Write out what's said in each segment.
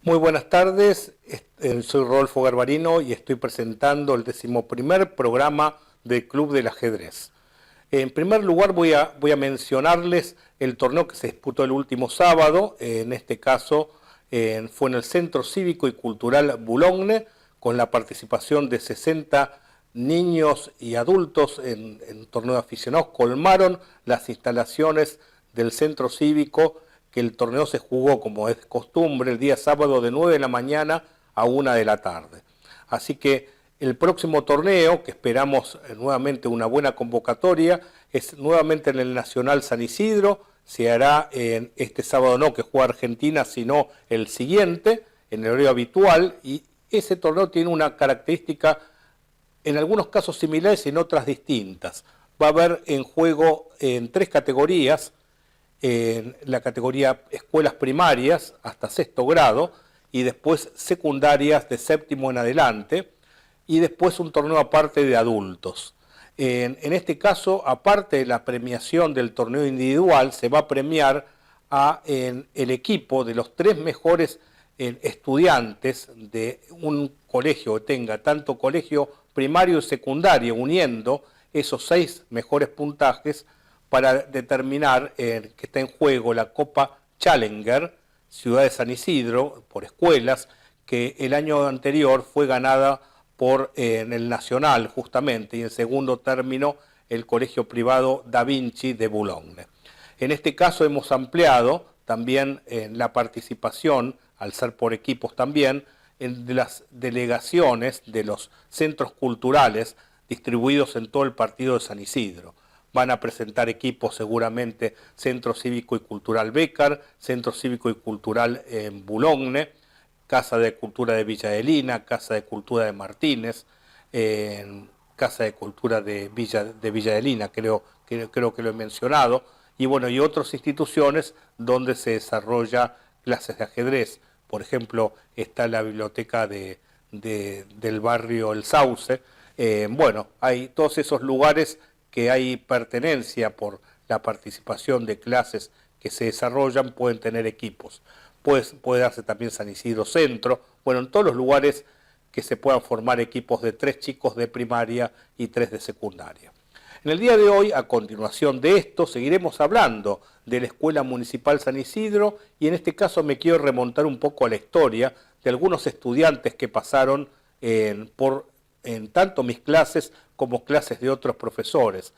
Muy buenas tardes, soy Rodolfo Garbarino y estoy presentando el 11º programa del Club del Ajedrez. En primer lugar voy a mencionarles el torneo que se disputó el último sábado, en este caso fue en el Centro Cívico y Cultural Boulogne, con la participación de 60 niños y adultos en torneo de aficionados. Colmaron las instalaciones del Centro Cívico, que el torneo se jugó, como es costumbre, el día sábado de 9 de la mañana a 1 de la tarde. Así que el próximo torneo, que esperamos nuevamente una buena convocatoria, es nuevamente en el Nacional San Isidro. Se hará en este sábado, no que juega Argentina, sino el siguiente, en el horario habitual, y ese torneo tiene una característica en algunos casos similares y en otras distintas. Va a haber en juego en 3 categorías: en la categoría escuelas primarias hasta 6º grado, y después secundarias de 7º en adelante, y después un torneo aparte de adultos. En este caso, aparte de la premiación del torneo individual, se va a premiar el equipo de los 3 mejores estudiantes de un colegio que tenga tanto colegio primario y secundario, uniendo esos 6 mejores puntajes para determinar que está en juego la Copa Challenger, Ciudad de San Isidro, por escuelas, que el año anterior fue ganada por en el Nacional, justamente, y en segundo término el colegio privado Da Vinci de Boulogne. En este caso hemos ampliado también la participación, al ser por equipos también, de las delegaciones de los centros culturales distribuidos en todo el partido de San Isidro. Van a presentar equipos seguramente Centro Cívico y Cultural Bécar, Centro Cívico y Cultural en Boulogne, Casa de Cultura de Villa Adelina, Casa de Cultura de Martínez, Casa de Cultura de Villa Adelina, creo que lo he mencionado, y bueno, y otras instituciones donde se desarrolla clases de ajedrez. Por ejemplo, está la biblioteca del barrio El Sauce. Bueno, hay todos esos lugares que hay pertenencia por la participación de clases que se desarrollan, pueden tener equipos. Puede darse también San Isidro Centro, bueno, en todos los lugares que se puedan formar equipos de 3 chicos de primaria y 3 de secundaria. En el día de hoy, a continuación de esto, seguiremos hablando de la Escuela Municipal San Isidro, y en este caso me quiero remontar un poco a la historia de algunos estudiantes que pasaron en tanto mis clases como clases de otros profesores.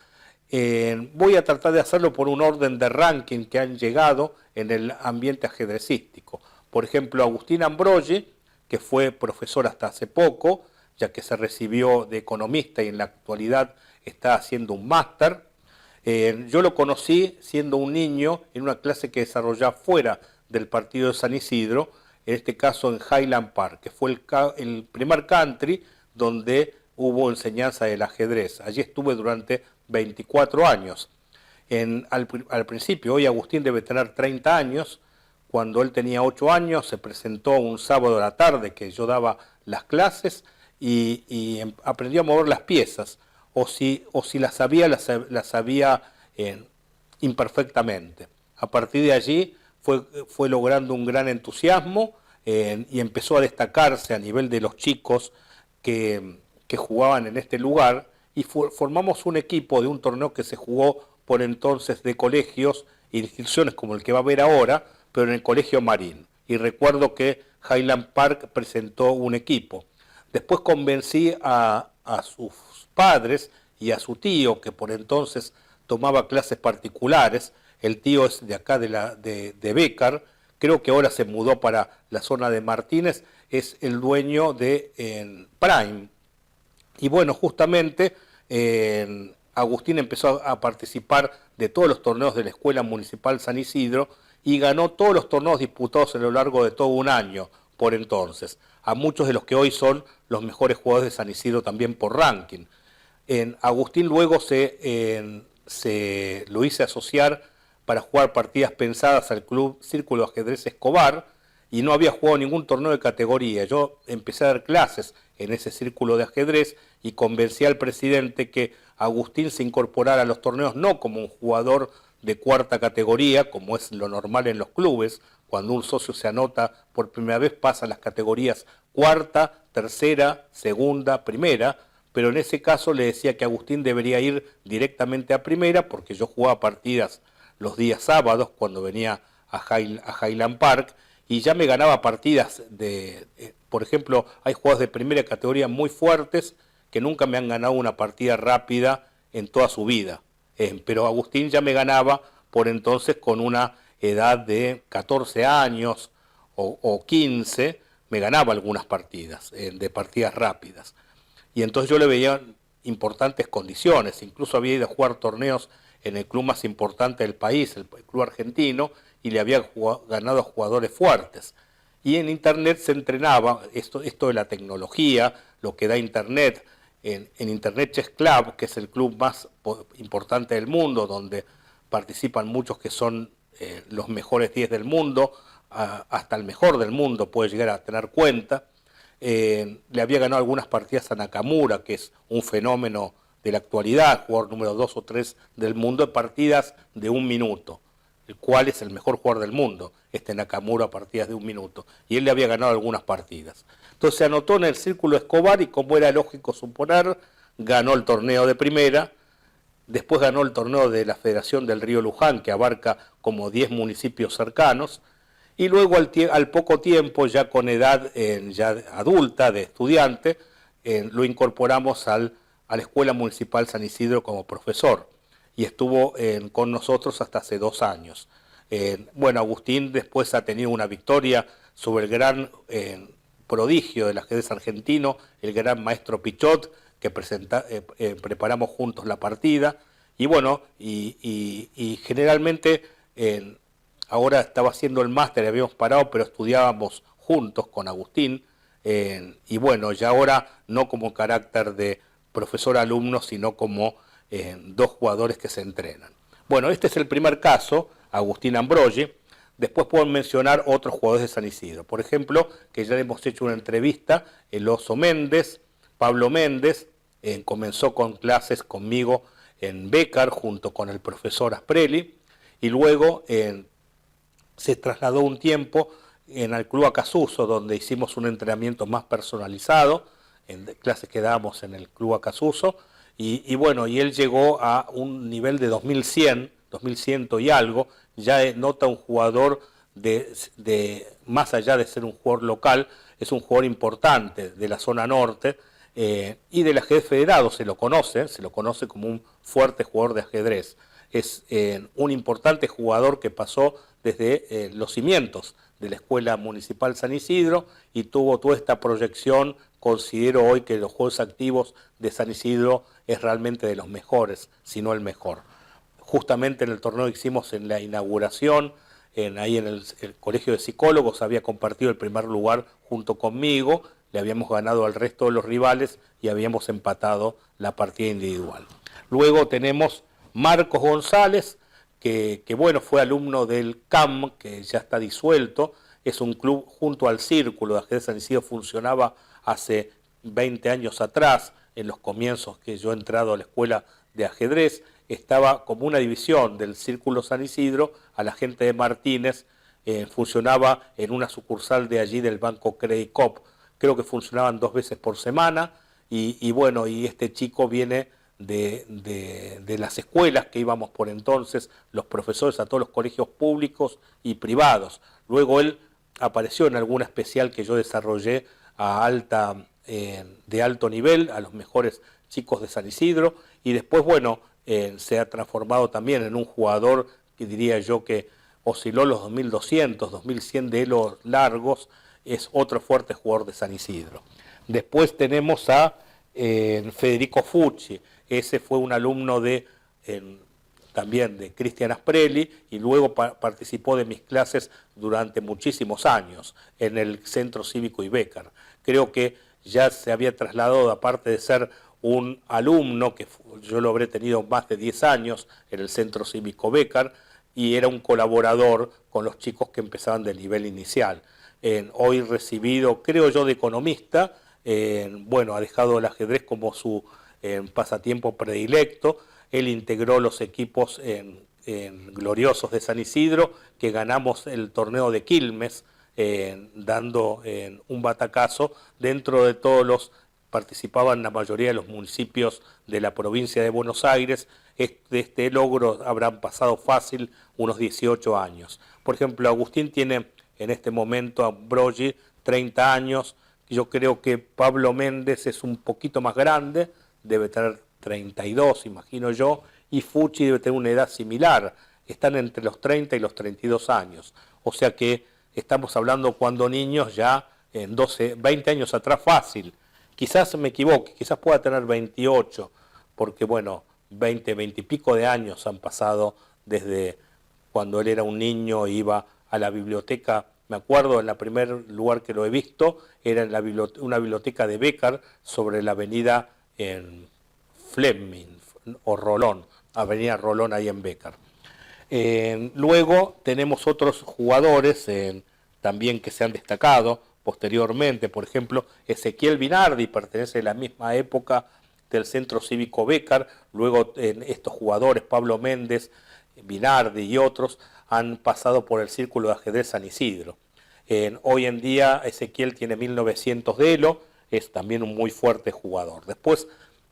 Voy a tratar de hacerlo por un orden de ranking que han llegado en el ambiente ajedrecístico. Por ejemplo, Agustín Ambrogi, que fue profesor hasta hace poco, ya que se recibió de economista y en la actualidad está haciendo un máster. Yo lo conocí siendo un niño en una clase que desarrollaba fuera del partido de San Isidro, en este caso en Highland Park, que fue el primer country donde hubo enseñanza del ajedrez. Allí estuve durante 24 años. Al principio, hoy Agustín debe tener 30 años, cuando él tenía 8 años, se presentó un sábado a la tarde que yo daba las clases y aprendió a mover las piezas, o si las sabía, las sabía imperfectamente. A partir de allí fue logrando un gran entusiasmo y empezó a destacarse a nivel de los chicos que jugaban en este lugar, y formamos un equipo de un torneo que se jugó por entonces de colegios y instituciones como el que va a haber ahora, pero en el Colegio Marín. Y recuerdo que Highland Park presentó un equipo. Después convencí a sus padres y a su tío, que por entonces tomaba clases particulares. El tío es de acá de Bécar, creo que ahora se mudó para la zona de Martínez, es el dueño de Prime. Y bueno, justamente Agustín empezó a participar de todos los torneos de la Escuela Municipal San Isidro y ganó todos los torneos disputados a lo largo de todo un año por entonces, a muchos de los que hoy son los mejores jugadores de San Isidro también por ranking. Agustín luego lo hice asociar para jugar partidas pensadas al Club Círculo de Ajedrez Escobar, y no había jugado ningún torneo de categoría. Yo empecé a dar clases en ese círculo de ajedrez y convencí al presidente que Agustín se incorporara a los torneos no como un jugador de 4ª categoría, como es lo normal en los clubes, cuando un socio se anota por primera vez pasa a las categorías cuarta, tercera, segunda, primera, pero en ese caso le decía que Agustín debería ir directamente a primera porque yo jugaba partidas los días sábados cuando venía a Highland Park y ya me ganaba partidas por ejemplo, hay jugadores de primera categoría muy fuertes que nunca me han ganado una partida rápida en toda su vida. Pero Agustín ya me ganaba por entonces con una edad de 14 años o 15, me ganaba algunas partidas, de partidas rápidas. Y entonces yo le veía importantes condiciones, incluso había ido a jugar torneos en el club más importante del país, el club argentino, y le había ganado a jugadores fuertes. Y en Internet se entrenaba, esto de la tecnología, lo que da Internet, en Internet Chess Club, que es el club más importante del mundo, donde participan muchos que son los mejores 10 del mundo, hasta el mejor del mundo puede llegar a tener cuenta. Le había ganado algunas partidas a Nakamura, que es un fenómeno de la actualidad, jugador número 2 o 3 del mundo, en partidas de 1 minuto, el cual es el mejor jugador del mundo, Nakamura, a partidas de 1 minuto, y él le había ganado algunas partidas. Entonces se anotó en el Círculo Escobar y, como era lógico suponer, ganó el torneo de primera. Después ganó el torneo de la Federación del Río Luján, que abarca como 10 municipios cercanos, y luego al poco tiempo, ya con edad ya adulta, de estudiante, lo incorporamos a la Escuela Municipal San Isidro como profesor, y estuvo con nosotros hasta hace 2 años. Bueno, Agustín después ha tenido una victoria sobre el gran prodigio del ajedrez argentino, el gran maestro Pichot, que preparamos juntos la partida, y bueno, y generalmente ahora estaba haciendo el máster, habíamos parado, pero estudiábamos juntos con Agustín, y bueno, ya ahora no como carácter de profesor-alumno, sino como 2 jugadores que se entrenan. Bueno, este es el primer caso, Agustín Ambrogi. Después puedo mencionar otros jugadores de San Isidro. Por ejemplo, que ya le hemos hecho una entrevista, el Oso Méndez, Pablo Méndez, comenzó con clases conmigo en Bécar junto con el profesor Asprelli, y luego se trasladó un tiempo al Club Acasuso, donde hicimos un entrenamiento más personalizado, en clases que dábamos en el Club Acasuso, y bueno, y él llegó a un nivel de 2100 y algo, ya nota un jugador más allá de ser un jugador local, es un jugador importante de la zona norte, y del ajedrez federado se lo conoce como un fuerte jugador de ajedrez. Es un importante jugador que pasó desde los cimientos de la Escuela Municipal San Isidro y tuvo toda esta proyección. Considero hoy que los juegos activos de San Isidro es realmente de los mejores, si no el mejor. Justamente en el torneo que hicimos en la inauguración, ahí en el Colegio de Psicólogos, había compartido el primer lugar junto conmigo, le habíamos ganado al resto de los rivales y habíamos empatado la partida individual. Luego tenemos Marcos González, que bueno, fue alumno del CAM, que ya está disuelto, es un club junto al Círculo de Ajedrez San Isidro, funcionaba hace 20 años atrás, en los comienzos que yo he entrado a la escuela de ajedrez, estaba como una división del Círculo San Isidro, a la gente de Martínez, funcionaba en una sucursal de allí del Banco Credit Coop, creo que funcionaban 2 veces por semana, y bueno, y este chico viene de las escuelas que íbamos por entonces, los profesores, a todos los colegios públicos y privados. Luego él apareció en alguna especial que yo desarrollé de alto nivel, a los mejores chicos de San Isidro, y después, bueno, se ha transformado también en un jugador que diría yo que osciló los 2200, 2100 de hilos largos, es otro fuerte jugador de San Isidro. Después tenemos a Federico Fucci, ese fue un alumno también de Cristian Asprelli, y luego participó de mis clases durante muchísimos años en el Centro Cívico Ibecar. Creo que ya se había trasladado, aparte de ser un alumno, que yo lo habré tenido más de 10 años en el Centro Cívico Bécar, y era un colaborador con los chicos que empezaban del nivel inicial. Hoy recibido, creo yo, de economista, bueno, ha dejado el ajedrez como su pasatiempo predilecto. Él integró los equipos gloriosos de San Isidro, que ganamos el torneo de Quilmes, dando un batacazo dentro de todos los, participaban la mayoría de los municipios de la provincia de Buenos Aires. De este logro habrán pasado fácil unos 18 años. Por ejemplo, Agustín tiene en este momento, a Broggi, 30 años. Yo creo que Pablo Méndez es un poquito más grande, debe tener 32, imagino yo, y Fucci debe tener una edad similar. Están entre los 30 y los 32 años. O sea que estamos hablando cuando niños ya en 12, 20 años atrás fácil. Quizás me equivoque, quizás pueda tener 28, porque bueno, 20 y pico de años han pasado desde cuando él era un niño e iba a la biblioteca. Me acuerdo, en el primer lugar que lo he visto era en una biblioteca de Béccar sobre la avenida en Fleming o Rolón, avenida Rolón ahí en Béccar. Luego tenemos otros jugadores también que se han destacado posteriormente. Por ejemplo, Ezequiel Binardi pertenece a la misma época del Centro Cívico Béccar. Luego estos jugadores, Pablo Méndez, Binardi y otros, han pasado por el Círculo de Ajedrez San Isidro. Hoy en día Ezequiel tiene 1900 de Elo, es también un muy fuerte jugador. Después,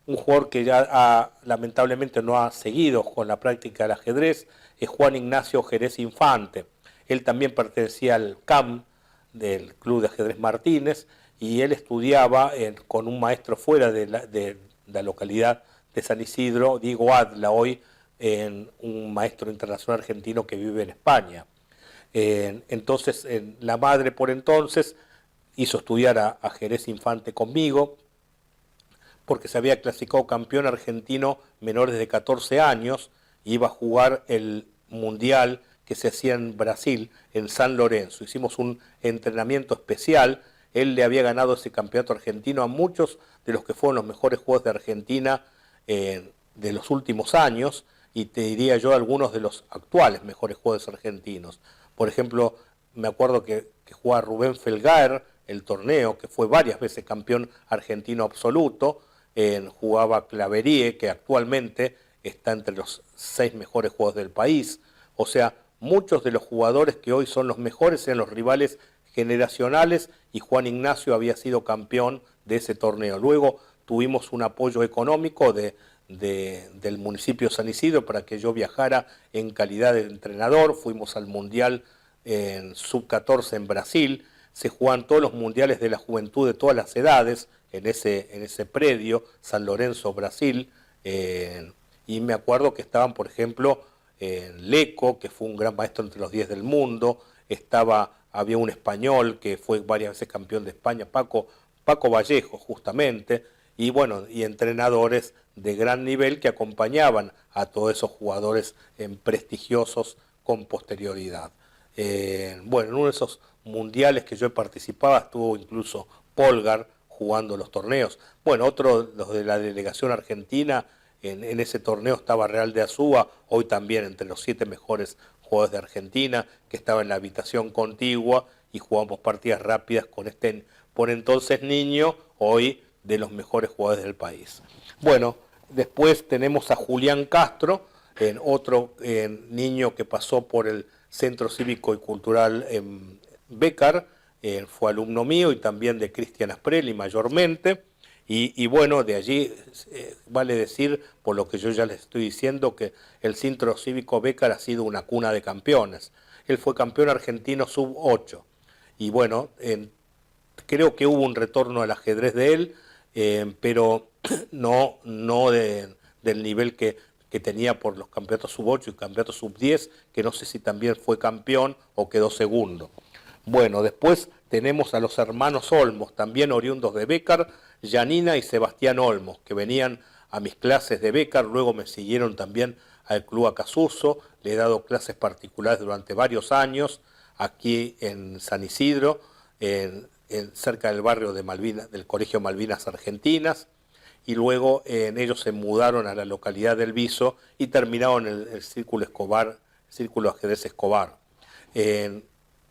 un jugador que ya lamentablemente no ha seguido con la práctica del ajedrez es Juan Ignacio Jerez Infante. Él también pertenecía al CAM del Club de Ajedrez Martínez, y él estudiaba con un maestro fuera de la localidad de San Isidro, Diego Adla, hoy un maestro internacional argentino que vive en España. Entonces la madre por entonces hizo estudiar a Jerez Infante conmigo, porque se había clasificado campeón argentino menores de 14 años, iba a jugar el mundial que se hacía en Brasil, en San Lorenzo. Hicimos un entrenamiento especial. Él le había ganado ese campeonato argentino a muchos de los que fueron los mejores jugadores de Argentina de los últimos años, y te diría yo algunos de los actuales mejores jugadores argentinos. Por ejemplo, me acuerdo que jugaba Rubén Felgaer el torneo, que fue varias veces campeón argentino absoluto. Jugaba Claverie, que actualmente está entre los 6 mejores jugadores del país. O sea, muchos de los jugadores que hoy son los mejores eran los rivales generacionales, y Juan Ignacio había sido campeón de ese torneo. Luego tuvimos un apoyo económico del municipio de San Isidro para que yo viajara en calidad de entrenador. Fuimos al Mundial en Sub-14 en Brasil. Se juegan todos los mundiales de la juventud de todas las edades en ese predio, San Lorenzo, Brasil. Y me acuerdo que estaban, por ejemplo, Leco, que fue un gran maestro entre los 10 del mundo. Había un español que fue varias veces campeón de España, Paco Vallejo, justamente. Y bueno, y entrenadores de gran nivel que acompañaban a todos esos jugadores prestigiosos con posterioridad. Bueno, en uno de esos mundiales que yo participaba estuvo incluso Polgar jugando los torneos. Bueno, los de la delegación argentina, en ese torneo estaba Real de Azúa, hoy también entre los 7 mejores jugadores de Argentina, que estaba en la habitación contigua, y jugamos partidas rápidas con este por entonces niño, hoy de los mejores jugadores del país. Bueno, después tenemos a Julián Castro, otro niño que pasó por el Centro Cívico y Cultural en Béccar, fue alumno mío y también de Cristian Asprelli mayormente. Y bueno, de allí vale decir, por lo que yo ya les estoy diciendo, que el Centro Cívico Béccar ha sido una cuna de campeones. Él fue campeón argentino sub-8. Y bueno, creo que hubo un retorno al ajedrez de él, pero no del nivel que tenía por los campeonatos sub-8 y campeonatos sub-10, que no sé si también fue campeón o quedó segundo. Bueno, después tenemos a los hermanos Olmos, también oriundos de Béccar, Janina y Sebastián Olmos, que venían a mis clases de Béccar, luego me siguieron también al Club Acasuso. Le he dado clases particulares durante varios años aquí en San Isidro, cerca del barrio de Malvinas, del Colegio Malvinas Argentinas, y luego ellos se mudaron a la localidad del Viso y terminaron el Círculo Escobar, Círculo Ajedrez Escobar.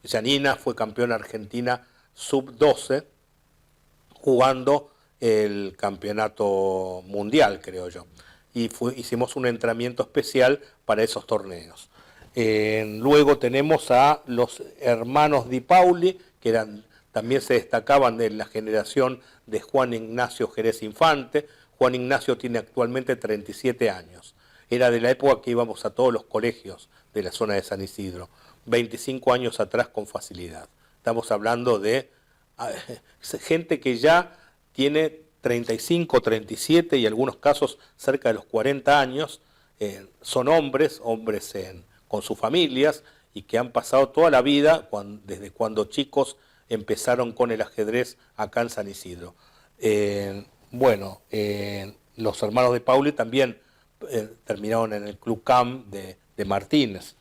Janina fue campeona argentina sub-12, jugando el campeonato mundial, creo yo. y hicimos un entrenamiento especial para esos torneos. Luego tenemos a los hermanos Di Pauli, que también se destacaban de la generación de Juan Ignacio Jerez Infante. Juan Ignacio tiene actualmente 37 años. Era de la época que íbamos a todos los colegios de la zona de San Isidro. 25 años atrás con facilidad. Estamos hablando de gente que ya tiene 35, 37 y en algunos casos cerca de los 40 años. Son hombres con sus familias y que han pasado toda la vida, desde cuando chicos empezaron con el ajedrez acá en San Isidro. Los hermanos de Pauli también terminaron en el Club CAM de Martínez.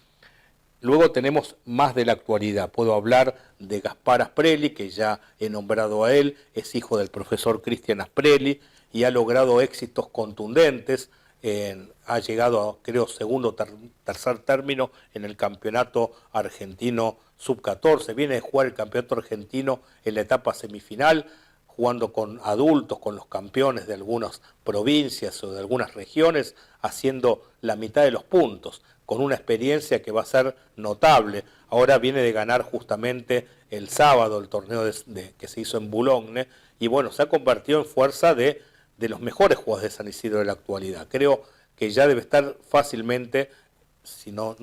Luego tenemos más de la actualidad. Puedo hablar de Gaspar Asprelli, que ya he nombrado a él, es hijo del profesor Cristian Asprelli y ha logrado éxitos contundentes. Ha llegado, creo, segundo o tercer término en el campeonato argentino sub-14. Viene de jugar el campeonato argentino en la etapa semifinal, jugando con adultos, con los campeones de algunas provincias o de algunas regiones, haciendo la mitad de los puntos, con una experiencia que va a ser notable. Ahora viene de ganar justamente el sábado el torneo que se hizo en Boulogne, y bueno, se ha convertido en fuerza de los mejores jugadores de San Isidro de la actualidad. Creo que ya debe estar fácilmente, si no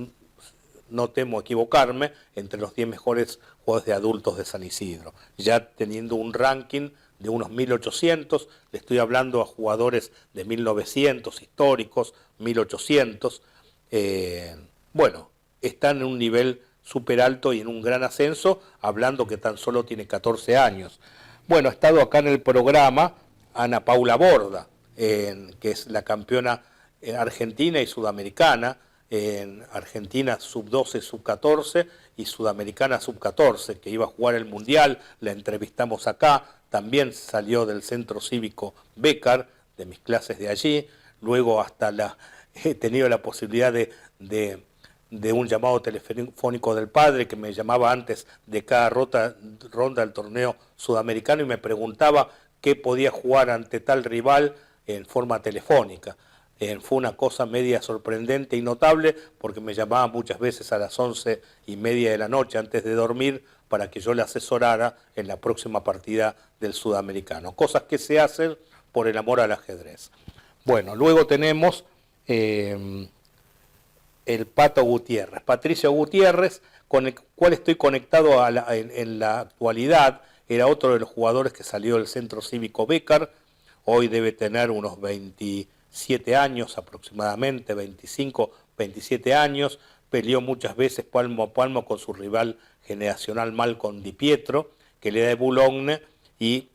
temo equivocarme, entre los 10 mejores jugadores de adultos de San Isidro, ya teniendo un ranking de unos 1800, le estoy hablando a jugadores de 1900, históricos, 1800, están en un nivel súper alto y en un gran ascenso, hablando que tan solo tiene 14 años. Bueno, ha estado acá en el programa Ana Paula Borda, que es la campeona argentina y sudamericana, en Argentina sub-12, sub-14 y sudamericana sub-14, que iba a jugar el Mundial. La entrevistamos acá, también salió del Centro Cívico Bécar, de mis clases de allí. Luego he tenido la posibilidad de un llamado telefónico del padre, que me llamaba antes de cada ronda del torneo sudamericano y me preguntaba qué podía jugar ante tal rival en forma telefónica. Fue una cosa media sorprendente y notable, porque me llamaba muchas veces a las 11:30 de la noche antes de dormir para que yo le asesorara en la próxima partida del sudamericano. Cosas que se hacen por el amor al ajedrez. Bueno, luego tenemos el Pato Gutiérrez, Patricio Gutiérrez, con el cual estoy conectado en la actualidad. Era otro de los jugadores que salió del Centro Cívico Bécar. Hoy debe tener unos 27 años aproximadamente, 25, 27 años. Peleó muchas veces palmo a palmo con su rival generacional Malcolm Di Pietro, que le da de Boulogne, y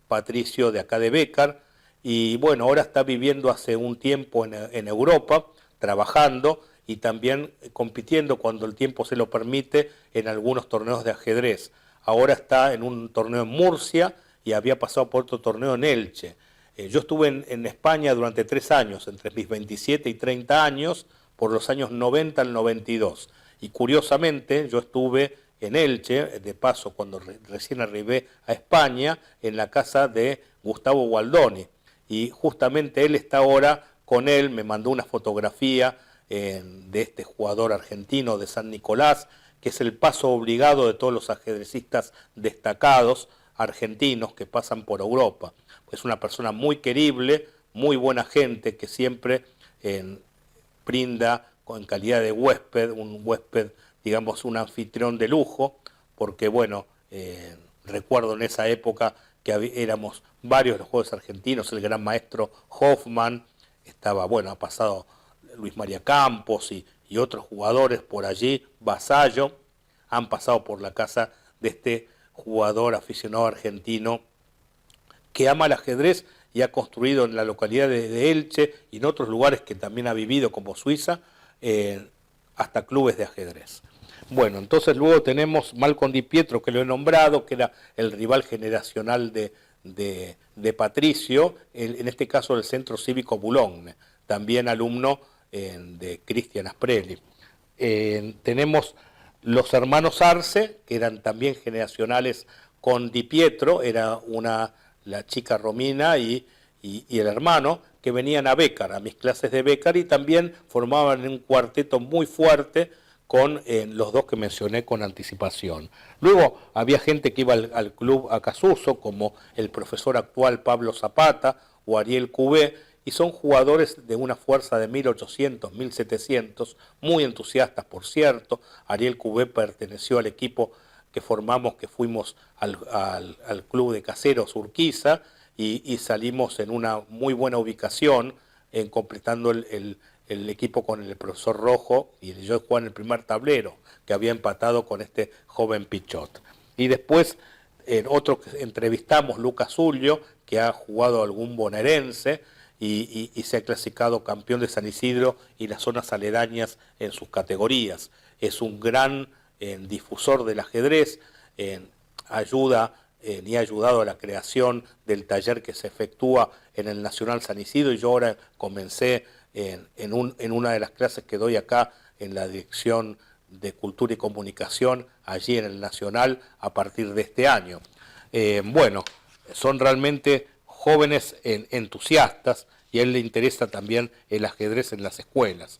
Patricio de acá de Bécar. Y bueno, ahora está viviendo hace un tiempo en Europa, trabajando y también compitiendo cuando el tiempo se lo permite en algunos torneos de ajedrez. Ahora está en un torneo en Murcia y había pasado por otro torneo en Elche. Yo estuve en España durante 3 años, entre mis 27 y 30 años, por los años 90 al 92. Y curiosamente yo estuve en Elche, de paso cuando recién arribé a España, en la casa de Gustavo Gualdoni. Y justamente él está ahora con él, me mandó una fotografía de este jugador argentino de San Nicolás, que es el paso obligado de todos los ajedrecistas destacados argentinos que pasan por Europa. Es una persona muy querible, muy buena gente, que siempre brinda en calidad de huésped, un huésped, digamos, un anfitrión de lujo, porque bueno, recuerdo en esa época que éramos varios de los jugadores argentinos, el gran maestro Hoffman, estaba, bueno, ha pasado Luis María Campos y otros jugadores por allí, Vasallo, han pasado por la casa de este jugador aficionado argentino que ama el ajedrez y ha construido en la localidad de Elche y en otros lugares que también ha vivido, como Suiza, hasta clubes de ajedrez. Bueno, entonces luego tenemos Malcolm Di Pietro, que lo he nombrado, que era el rival generacional de Patricio, en este caso del Centro Cívico Boulogne, también alumno de Cristian Asprelli. Tenemos los hermanos Arce, que eran también generacionales con Di Pietro, era la chica Romina y el hermano, que venían a Bécar, a mis clases de Bécar, y también formaban un cuarteto muy fuerte con los dos que mencioné con anticipación. Luego había gente que iba al club Acasuso, como el profesor actual Pablo Zapata o Ariel Cubé, y son jugadores de una fuerza de 1800, 1700, muy entusiastas, por cierto. Ariel Cubé perteneció al equipo que formamos, que fuimos al club de Caseros Urquiza, y salimos en una muy buena ubicación, completando el equipo con el profesor Rojo, y yo jugaba en el primer tablero, que había empatado con este joven Pichot. Y después, otro que entrevistamos, Lucas Zulio, que ha jugado algún bonaerense, y se ha clasificado campeón de San Isidro y las zonas aledañas en sus categorías. Es un gran difusor del ajedrez, ayuda y ha ayudado a la creación del taller que se efectúa en el Nacional San Isidro, y yo ahora comencé en una de las clases que doy acá en la Dirección de Cultura y Comunicación, allí en el Nacional, a partir de este año. Bueno, son realmente jóvenes entusiastas, y a él le interesa también el ajedrez en las escuelas.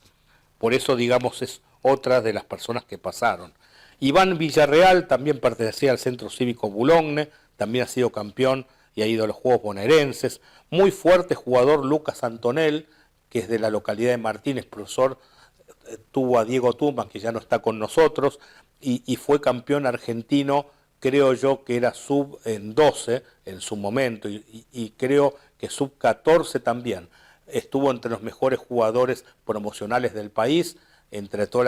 Por eso, digamos, es otra de las personas que pasaron. Iván Villarreal también pertenecía al Centro Cívico Boulogne, también ha sido campeón y ha ido a los Juegos Bonaerenses. Muy fuerte jugador Lucas Antonel, que es de la localidad de Martínez, profesor, tuvo a Diego Tuman, que ya no está con nosotros, y fue campeón argentino, creo yo que era sub-12 en su momento, y creo que sub-14 también. Estuvo entre los mejores jugadores promocionales del país, entre todas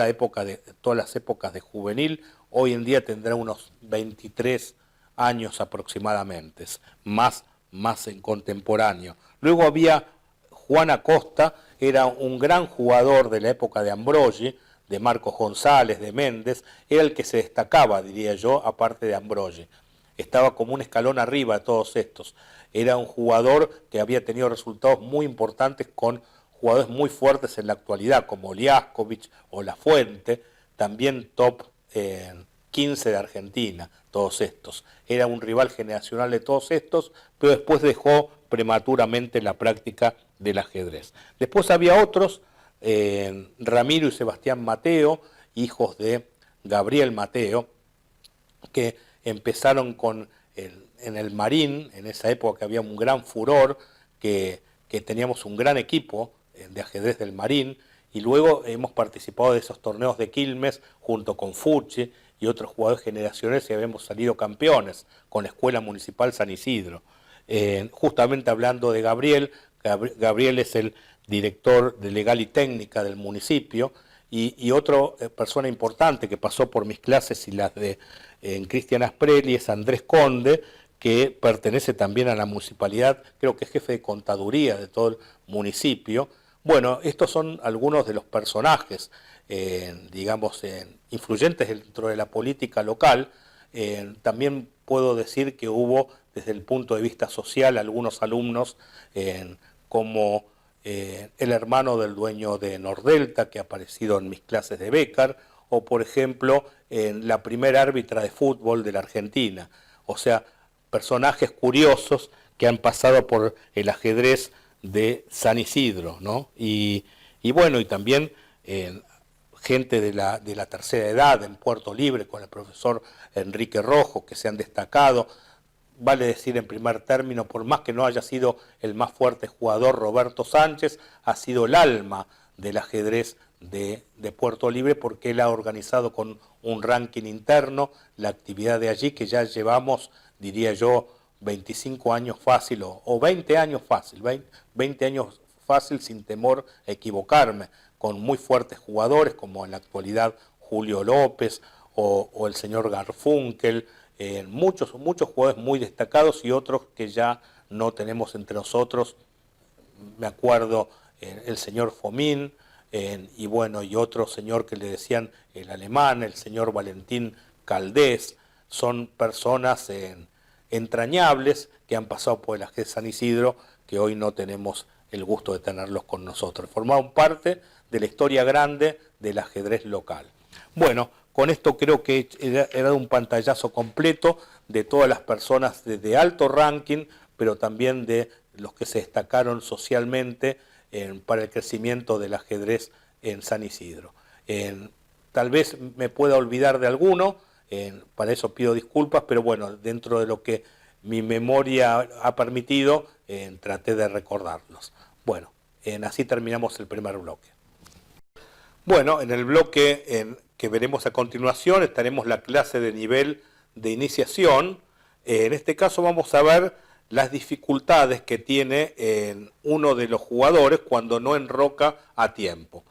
las épocas de juvenil. Hoy en día tendrá unos 23 años aproximadamente, más en contemporáneo. Luego había Juan Acosta, era un gran jugador de la época de Ambrogi, de Marcos González, de Méndez, era el que se destacaba, diría yo, aparte de Ambrogi. Estaba como un escalón arriba de todos estos. Era un jugador que había tenido resultados muy importantes con jugadores muy fuertes en la actualidad, como Liaskovich o Lafuente, también top 15 de Argentina, todos estos. Era un rival generacional de todos estos, pero después dejó prematuramente la práctica del ajedrez. Después había otros, Ramiro y Sebastián Mateo, hijos de Gabriel Mateo, que empezaron en el Marín, en esa época había un gran furor, que teníamos un gran equipo de ajedrez del Marín, y luego hemos participado de esos torneos de Quilmes junto con Fucci y otros jugadores generacionales, y habíamos salido campeones con la Escuela Municipal San Isidro. Justamente hablando de Gabriel, Gabriel es el director de Legal y Técnica del municipio, y otra persona importante que pasó por mis clases y las de Cristian Asprelli es Andrés Conde, que pertenece también a la municipalidad, creo que es jefe de contaduría de todo el municipio. Bueno, estos son algunos de los personajes, digamos, influyentes dentro de la política local. También puedo decir que hubo, desde el punto de vista social, algunos alumnos como el hermano del dueño de Nordelta, que ha aparecido en mis clases de Bécar, o por ejemplo, la primera árbitra de fútbol de la Argentina. O sea, personajes curiosos que han pasado por el ajedrez de San Isidro, ¿no? Y bueno, y también gente de la tercera edad en Puerto Libre, con el profesor Enrique Rojo, que se han destacado. Vale decir en primer término, por más que no haya sido el más fuerte jugador, Roberto Sánchez ha sido el alma del ajedrez de Puerto Libre, porque él ha organizado con un ranking interno la actividad de allí, que ya llevamos, diría yo, 25 años fácil o 20 años fácil, 20 años fácil sin temor a equivocarme, con muy fuertes jugadores como en la actualidad Julio López o el señor Garfunkel, muchos jugadores muy destacados y otros que ya no tenemos entre nosotros. Me acuerdo el señor Fomín, y bueno, y otro señor que le decían el alemán, el señor Valentín Caldés. Son personas entrañables que han pasado por el ajedrez San Isidro, que hoy no tenemos el gusto de tenerlos con nosotros. Formaron parte de la historia grande del ajedrez local. Bueno, con esto creo que he dado un pantallazo completo de todas las personas de alto ranking, pero también de los que se destacaron socialmente para el crecimiento del ajedrez en San Isidro. Tal vez me pueda olvidar de alguno, para eso pido disculpas, pero bueno, dentro de lo que mi memoria ha permitido, traté de recordarlos. Bueno, así terminamos el primer bloque. Bueno, en el bloque que veremos a continuación estaremos la clase de nivel de iniciación. En este caso vamos a ver las dificultades que tiene uno de los jugadores cuando no enroca a tiempo.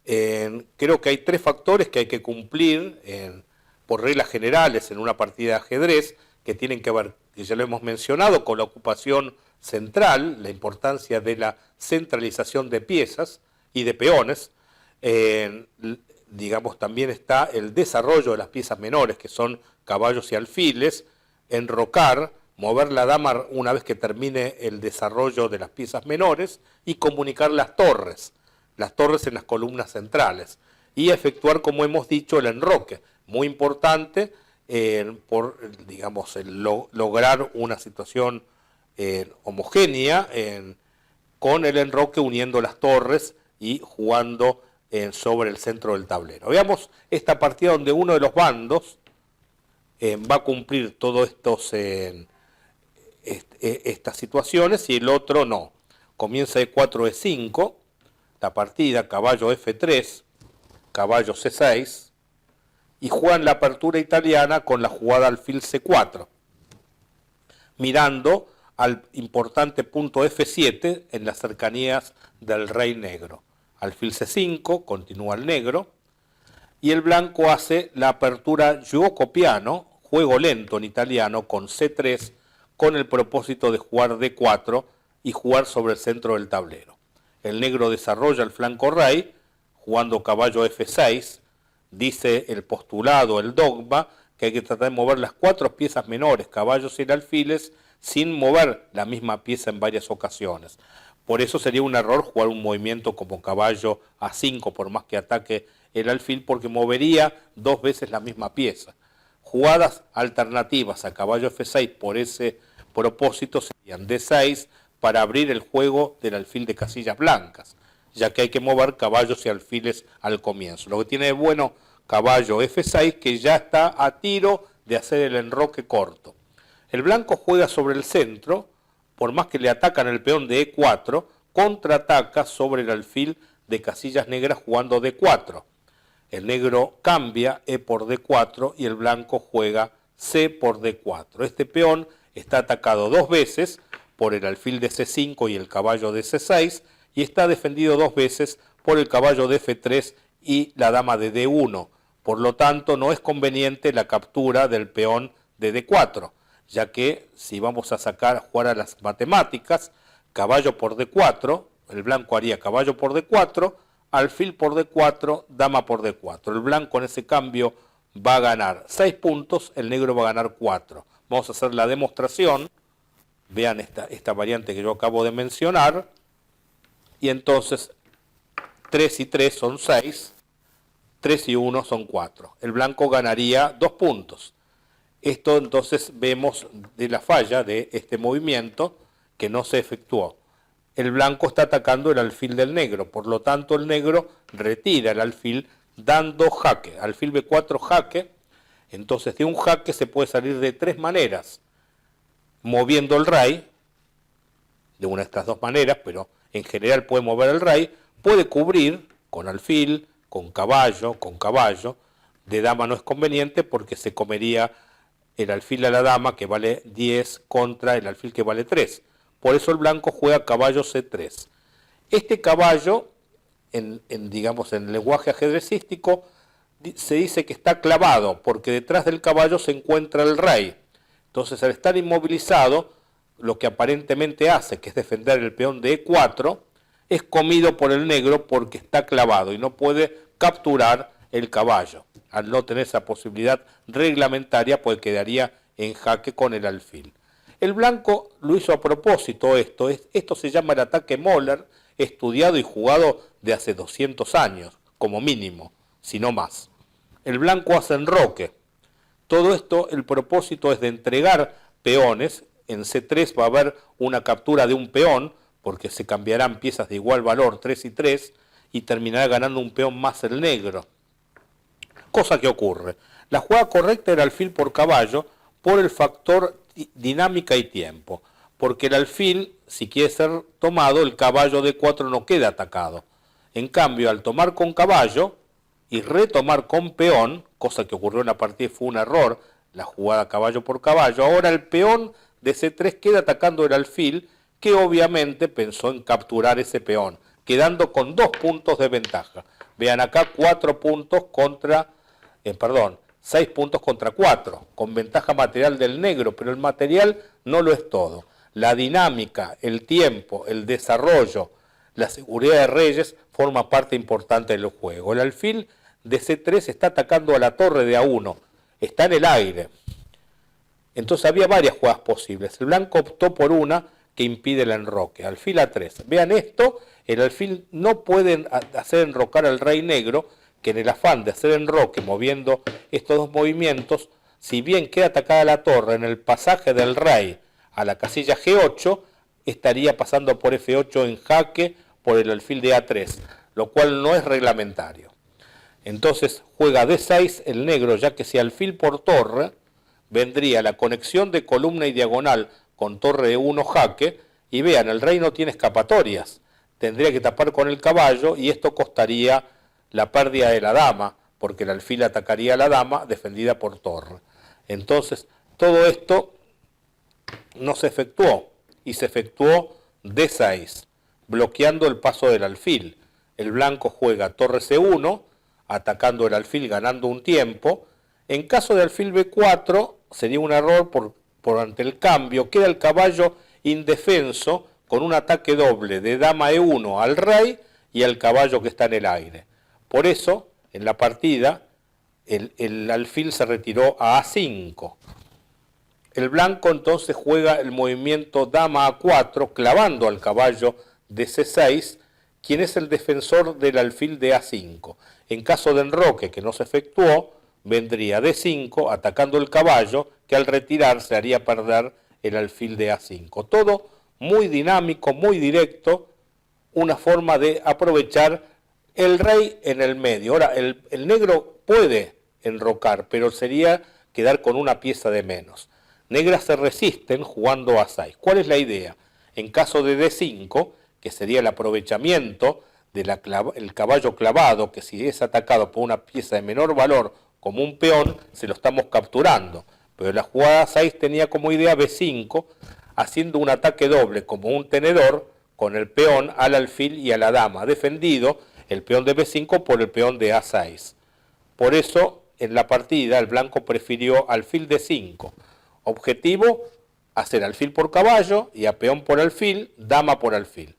Creo que hay 3 factores que hay que cumplir por reglas generales en una partida de ajedrez, que tienen que ver, que ya lo hemos mencionado, con la ocupación central, la importancia de la centralización de piezas y de peones. Digamos, también está el desarrollo de las piezas menores, que son caballos y alfiles, enrocar, mover la dama una vez que termine el desarrollo de las piezas menores y comunicar las torres en las columnas centrales y efectuar, como hemos dicho, el enroque, muy importante por, digamos, lograr una situación homogénea con el enroque uniendo las torres y jugando sobre el centro del tablero. Veamos esta partida donde uno de los bandos va a cumplir todas estas situaciones y el otro no. Comienza E4, E5, la partida, caballo F3, caballo C6, y juegan la apertura italiana con la jugada alfil C4, mirando al importante punto F7 en las cercanías del rey negro. Alfil C5, continúa el negro, y el blanco hace la apertura gioco piano, juego lento en italiano, con C3, con el propósito de jugar D4 y jugar sobre el centro del tablero. El negro desarrolla el flanco rey, jugando caballo F6, dice el postulado, el dogma, que hay que tratar de mover las 4 piezas menores, caballos y alfiles, sin mover la misma pieza en varias ocasiones. Por eso sería un error jugar un movimiento como caballo A5, por más que ataque el alfil, porque movería 2 veces la misma pieza. Jugadas alternativas a caballo F6 por ese propósito serían D6 para abrir el juego del alfil de casillas blancas, ya que hay que mover caballos y alfiles al comienzo. Lo que tiene de bueno caballo F6, que ya está a tiro de hacer el enroque corto. El blanco juega sobre el centro, por más que le atacan el peón de E4, contraataca sobre el alfil de casillas negras jugando D4. El negro cambia E por D4 y el blanco juega C por D4. Este peón está atacado 2 veces por el alfil de C5 y el caballo de C6 y está defendido 2 veces por el caballo de F3 y la dama de D1. Por lo tanto, no es conveniente la captura del peón de D4, ya que si vamos a jugar a las matemáticas, caballo por D4, el blanco haría caballo por D4, alfil por D4, dama por D4. El blanco en ese cambio va a ganar 6 puntos, el negro va a ganar 4. Vamos a hacer la demostración. Vean esta variante que yo acabo de mencionar. Y entonces 3 y 3 son 6, 3 y 1 son 4. El blanco ganaría 2 puntos. Esto entonces vemos de la falla de este movimiento que no se efectuó. El blanco está atacando el alfil del negro, por lo tanto el negro retira el alfil dando jaque. Alfil B4 jaque, entonces de un jaque se puede salir de 3 maneras. Moviendo el rey, de una de estas 2 maneras, pero en general puede mover el rey, puede cubrir con alfil, con caballo, de dama no es conveniente porque se comería el alfil a la dama que vale 10 contra el alfil que vale 3. Por eso el blanco juega caballo C3. Este caballo, digamos, en el lenguaje ajedrecístico, se dice que está clavado porque detrás del caballo se encuentra el rey. Entonces, al estar inmovilizado, lo que aparentemente hace, que es defender el peón de E4, es comido por el negro porque está clavado y no puede capturar el caballo. Al no tener esa posibilidad reglamentaria, pues quedaría en jaque con el alfil. El blanco lo hizo a propósito esto se llama el ataque Moller, estudiado y jugado de hace 200 años, como mínimo, si no más. El blanco hace enroque. Todo esto, el propósito es de entregar peones en C3 va a haber una captura de un peón, porque se cambiarán piezas de igual valor 3 y 3, y terminará ganando un peón más el negro. Cosa que ocurre. La jugada correcta era alfil por caballo por el factor dinámica y tiempo, porque el alfil, si quiere ser tomado, el caballo D4 no queda atacado. En cambio, al tomar con caballo y retomar con peón, cosa que ocurrió en la partida y fue un error, la jugada caballo por caballo, ahora el peón de C3 queda atacando el alfil, que obviamente pensó en capturar ese peón, quedando con 2 puntos de ventaja. Vean acá 4 puntos contra, 6 puntos contra 4, con ventaja material del negro, pero el material no lo es todo. La dinámica, el tiempo, el desarrollo, la seguridad de reyes forma parte importante del juego. El alfil de C3 está atacando a la torre de A1, está en el aire. Entonces había varias jugadas posibles. El blanco optó por una que impide el enroque, alfil A3. Vean esto, el alfil no puede hacer enrocar al rey negro, que en el afán de hacer enroque moviendo estos dos movimientos, si bien queda atacada la torre en el pasaje del rey a la casilla G8, estaría pasando por F8 en jaque por el alfil de A3, lo cual no es reglamentario. Entonces juega D6 el negro, ya que si alfil por torre, vendría la conexión de columna y diagonal con torre E1 jaque, y vean, el rey no tiene escapatorias, tendría que tapar con el caballo y esto costaría la pérdida de la dama, porque el alfil atacaría a la dama defendida por torre. Entonces, todo esto no se efectuó, y se efectuó D6, bloqueando el paso del alfil. El blanco juega torre C1, atacando el alfil, ganando un tiempo. En caso de alfil B4, sería un error por ante el cambio, queda el caballo indefenso con un ataque doble de dama E1 al rey y al caballo que está en el aire. Por eso, en la partida, el alfil se retiró a A5. El blanco entonces juega el movimiento dama A4, clavando al caballo de C6, quien es el defensor del alfil de A5. En caso de enroque que no se efectuó, vendría D5, atacando el caballo, que al retirarse haría perder el alfil de A5. Todo muy dinámico, muy directo, una forma de aprovechar el rey en el medio. Ahora, el negro puede enrocar, pero sería quedar con una pieza de menos. Negras se resisten jugando A6. ¿Cuál es la idea? En caso de D5, que sería el aprovechamiento del caballo clavado, que si es atacado por una pieza de menor valor como un peón, se lo estamos capturando. Pero la jugada A6 tenía como idea B5, haciendo un ataque doble como un tenedor con el peón al alfil y a la dama, defendido el peón de B5 por el peón de A6. Por eso, en la partida, el blanco prefirió alfil D5. Objetivo, hacer alfil por caballo y a peón por alfil, dama por alfil.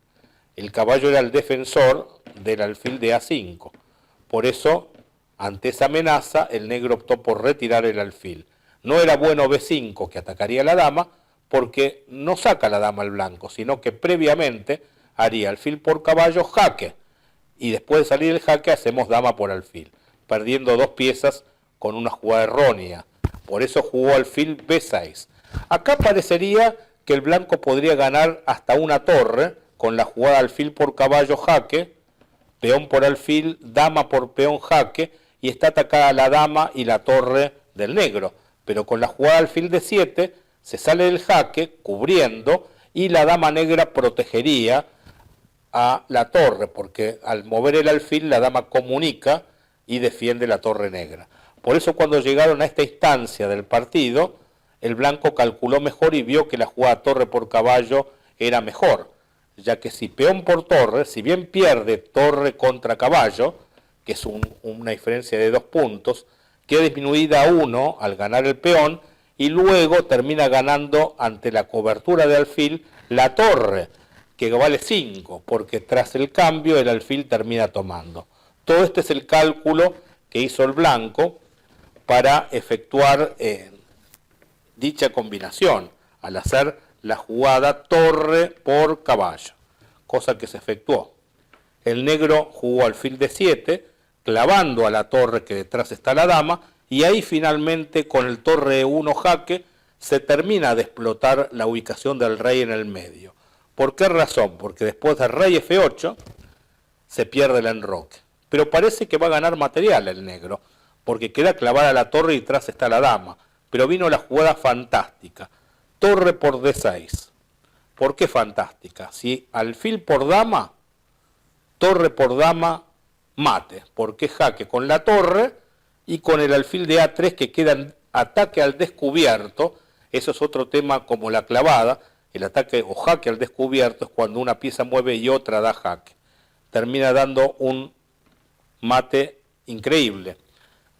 El caballo era el defensor del alfil de A5. Por eso, ante esa amenaza, el negro optó por retirar el alfil. No era bueno B5, que atacaría a la dama, porque no saca la dama al blanco, sino que previamente haría alfil por caballo, jaque. Y después de salir el jaque, hacemos dama por alfil, perdiendo 2 piezas con una jugada errónea. Por eso jugó alfil B6. Acá parecería que el blanco podría ganar hasta una torre con la jugada alfil por caballo jaque, peón por alfil, dama por peón jaque, y está atacada la dama y la torre del negro. Pero con la jugada alfil D7 se sale del jaque cubriendo y la dama negra protegería a la torre, porque al mover el alfil la dama comunica y defiende la torre negra. Por eso cuando llegaron a esta instancia del partido, el blanco calculó mejor y vio que la jugada torre por caballo era mejor, ya que si peón por torre, si bien pierde torre contra caballo, que es una diferencia de 2 puntos, queda disminuida a 1 al ganar el peón y luego termina ganando ante la cobertura de alfil la torre, que vale 5, porque tras el cambio el alfil termina tomando. Todo este es el cálculo que hizo el blanco para efectuar dicha combinación, al hacer la jugada torre por caballo, cosa que se efectuó. El negro jugó alfil D7, clavando a la torre que detrás está la dama, y ahí finalmente con el torre E1 jaque se termina de explotar la ubicación del rey en el medio. ¿Por qué razón? Porque después del rey F8 se pierde el enroque. Pero parece que va a ganar material el negro, porque queda clavada la torre y tras está la dama. Pero vino la jugada fantástica. Torre por D6. ¿Por qué fantástica? Si alfil por dama, torre por dama, mate. Porque jaque con la torre y con el alfil de A3 que queda en ataque al descubierto. Eso es otro tema como la clavada. El ataque o jaque al descubierto es cuando una pieza mueve y otra da jaque. Termina dando un mate increíble.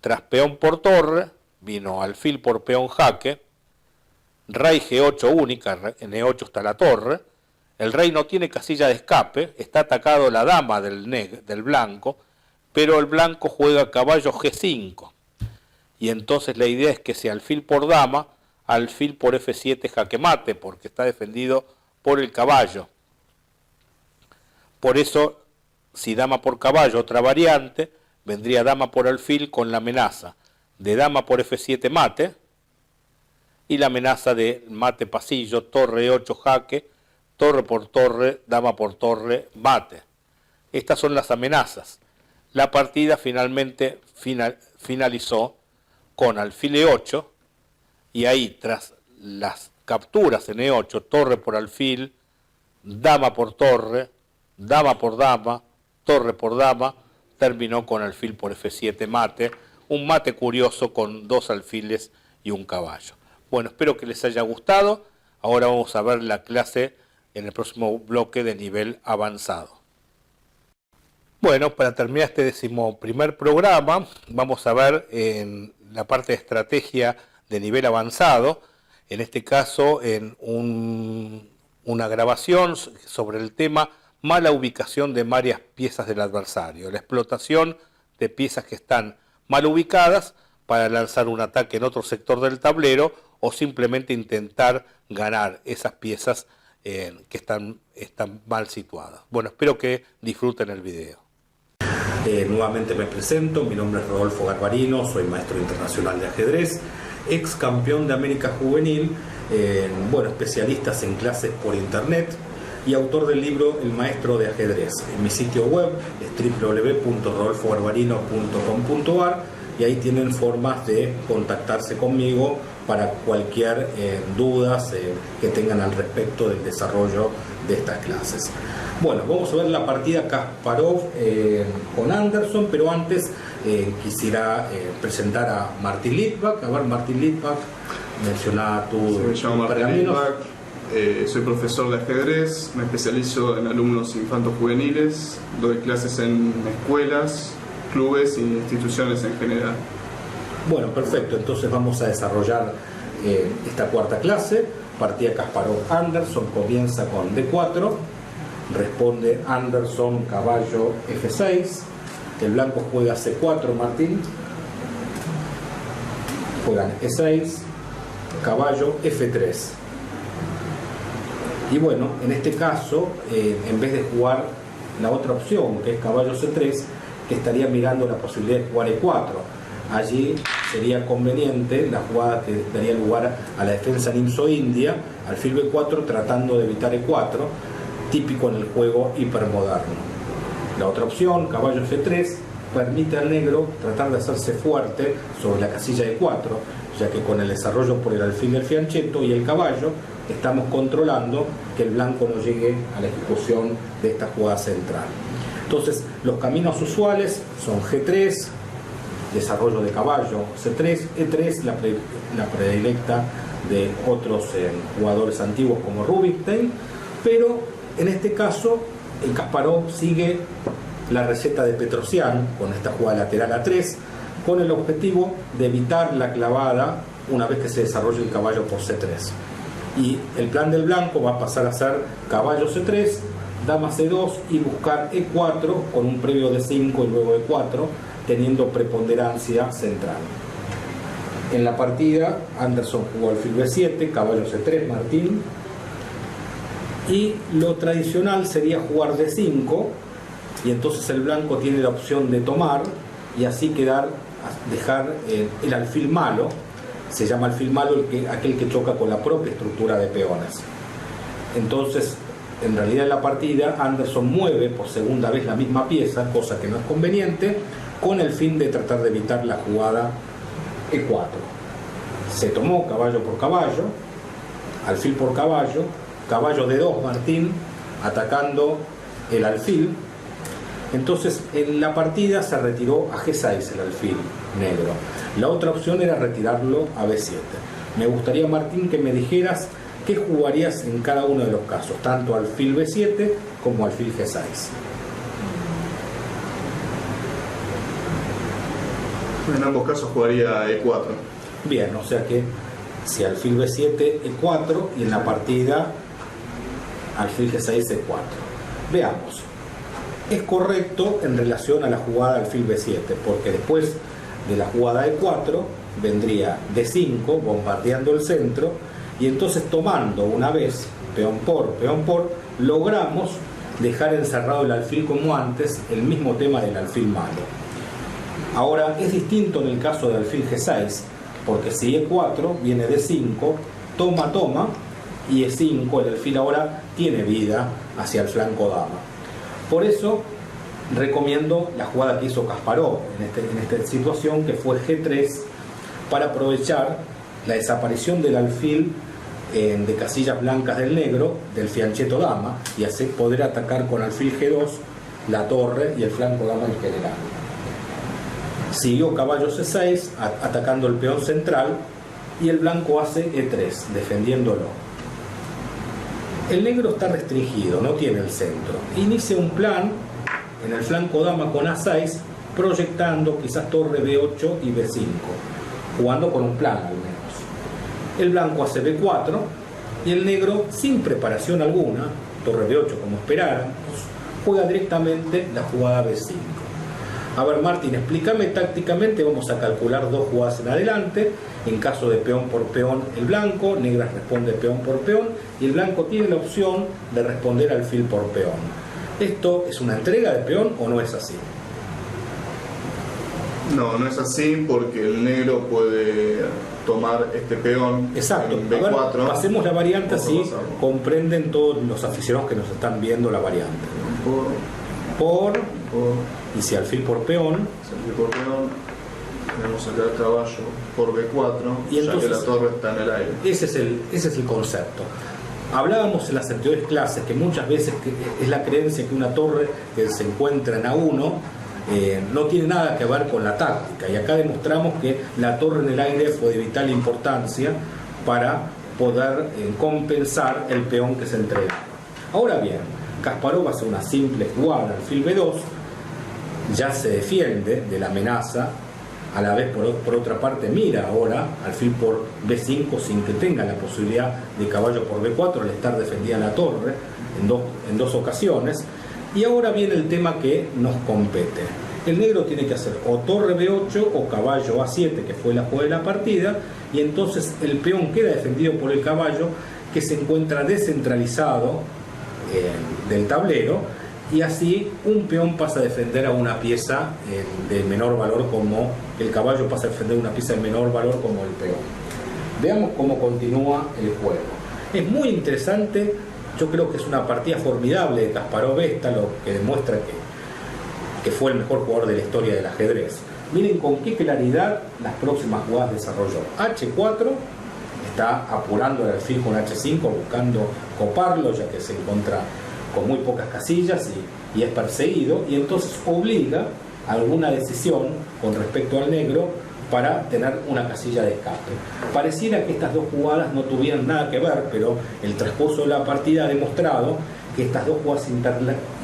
Tras peón por torre, vino alfil por peón jaque, rey G8 única, en E8 está la torre, el rey no tiene casilla de escape, está atacado la dama del blanco, pero el blanco juega caballo G5. Y entonces la idea es que si alfil por dama, alfil por F7 jaque mate, porque está defendido por el caballo. Por eso, si dama por caballo, otra variante, vendría dama por alfil con la amenaza de dama por F7 mate y la amenaza de mate pasillo, torre 8 jaque, torre por torre, dama por torre, mate. Estas son las amenazas. La partida finalmente finalizó con alfil E8 y ahí tras las capturas en E8, torre por alfil, dama por torre, dama por dama, torre por dama, terminó con alfil por F7 mate, un mate curioso con dos alfiles y un caballo. Bueno, espero que les haya gustado. Ahora vamos a ver la clase en el próximo bloque de nivel avanzado. Bueno, para terminar este 11º programa, vamos a ver en la parte de estrategia de nivel avanzado, en este caso en una grabación sobre el tema mala ubicación de varias piezas del adversario, la explotación de piezas que están mal ubicadas para lanzar un ataque en otro sector del tablero o simplemente intentar ganar esas piezas que están mal situadas. Bueno, espero que disfruten el video. Nuevamente me presento, mi nombre es Rodolfo Garbarino, soy maestro internacional de ajedrez, ex campeón de América Juvenil, especialistas en clases por internet y autor del libro El Maestro de Ajedrez. En mi sitio web es www.rodolfogarbarino.com.ar y ahí tienen formas de contactarse conmigo para cualquier dudas que tengan al respecto del desarrollo de estas clases. Bueno, vamos a ver la partida Kasparov con Anderson, pero antes quisiera presentar a Martín Litvak. A ver, Martín Litvak, menciona tu Me llamo Martín Litvak, soy profesor de ajedrez, me especializo en alumnos infantos juveniles, doy clases en escuelas, clubes e instituciones en general. Bueno, perfecto, entonces vamos a desarrollar esta cuarta clase. Partida Kasparov-Anderson comienza con D4, responde Anderson caballo F6, el blanco juega C4, Martín, juegan E6, caballo F3. Y bueno, en este caso, en vez de jugar la otra opción, que es caballo C3, que estaría mirando la posibilidad de jugar E4. Allí sería conveniente la jugada que daría lugar a la defensa nimzo-india, alfil B4 tratando de evitar E4, típico en el juego hipermoderno. La otra opción, caballo F3, permite al negro tratar de hacerse fuerte sobre la casilla E4, ya que con el desarrollo por el alfil del fianchetto y el caballo estamos controlando que el blanco no llegue a la ejecución de esta jugada central. Entonces, los caminos usuales son G3, desarrollo de caballo, C3, E3, la predilecta de otros jugadores antiguos como Rubinstein, pero en este caso el Kasparov sigue la receta de Petrosian con esta jugada lateral A3, con el objetivo de evitar la clavada una vez que se desarrolle el caballo por C3. Y el plan del blanco va a pasar a ser caballo C3, dama C2 y buscar E4 con un previo de 5 y luego E4, teniendo preponderancia central. En la partida, Anderson jugó alfil B7, caballo C3, Martín, y lo tradicional sería jugar D5, y entonces el blanco tiene la opción de tomar y así dejar el alfil malo, se llama alfil malo aquel que choca con la propia estructura de peones. Entonces, en realidad en la partida Anderson mueve por segunda vez la misma pieza, cosa que no es conveniente, con el fin de tratar de evitar la jugada E4. Se tomó caballo por caballo, alfil por caballo, caballo D2 Martín, atacando el alfil. Entonces en la partida se retiró a G6 el alfil negro. La otra opción era retirarlo a B7. Me gustaría, Martín, que me dijeras qué jugarías en cada uno de los casos, tanto alfil B7 como alfil G6. En ambos casos jugaría E4. Bien, o sea que si alfil B7, E4, y en la partida alfil G6, E4. Veamos. Es correcto en relación a la jugada alfil B7, porque después de la jugada E4 vendría D5 bombardeando el centro, y entonces tomando una vez peón por, logramos dejar encerrado el alfil como antes, el mismo tema del alfil malo. Ahora es distinto en el caso de alfil G6, porque si E4 viene D5, toma, y E5, el alfil ahora tiene vida hacia el flanco dama. Por eso recomiendo la jugada que hizo Kasparov en esta situación, que fue G3, para aprovechar la desaparición del alfil de casillas blancas del negro, del fianchetto dama, y así poder atacar con alfil G2 la torre y el flanco dama en general. Siguió caballo C6 atacando el peón central, y el blanco hace E3 defendiéndolo. El negro está restringido, no tiene el centro. Inicia un plan en el flanco dama con A6, proyectando quizás torre B8 y B5, jugando con un plan al menos. El blanco hace B4 y el negro, sin preparación alguna, torre B8 como esperáramos, juega directamente la jugada B5. A ver, Martín, explícame tácticamente. Vamos a calcular dos jugadas en adelante. En caso de peón por peón el blanco, negra responde peón por peón, y el blanco tiene la opción de responder alfil por peón. ¿Esto es una entrega de peón o no es así? No, no es así, porque el negro puede tomar este peón. Exacto. En B4. A ver, pasemos la variante así comprenden todos los aficionados que nos están viendo la variante. Por y si alfil por peón. Alfil por peón. Tenemos acá el caballo por B4, y entonces, ya que la torre está en el aire. Ese es el concepto. Hablábamos en las anteriores clases que muchas veces es la creencia que una torre que se encuentra en A1 no tiene nada que ver con la táctica, y acá demostramos que la torre en el aire fue de vital importancia para poder compensar el peón que se entrega. Ahora bien, Kasparov hace una simple jugada, alfil B2, ya se defiende de la amenaza. A la vez, por otra parte, mira ahora alfil por B5 sin que tenga la posibilidad de caballo por B4 al estar defendida la torre en dos ocasiones. Y ahora viene el tema que nos compete. El negro tiene que hacer o torre B8 o caballo A7, que fue la jugada de la partida, y entonces el peón queda defendido por el caballo, que se encuentra descentralizado del tablero, y así un peón pasa a defender a una pieza de menor valor, como el caballo pasa a defender una pieza de menor valor como el peón. Veamos cómo continúa el juego. Es muy interesante, yo creo que es una partida formidable de Kasparov esta, lo que demuestra que fue el mejor jugador de la historia del ajedrez. Miren con qué claridad las próximas jugadas desarrolló. H4, está apurando el alfil con H5, buscando coparlo, ya que se encuentra con muy pocas casillas y es perseguido, y entonces obliga a alguna decisión con respecto al negro para tener una casilla de escape. Pareciera que estas dos jugadas no tuvieran nada que ver, pero el transcurso de la partida ha demostrado que estas dos jugadas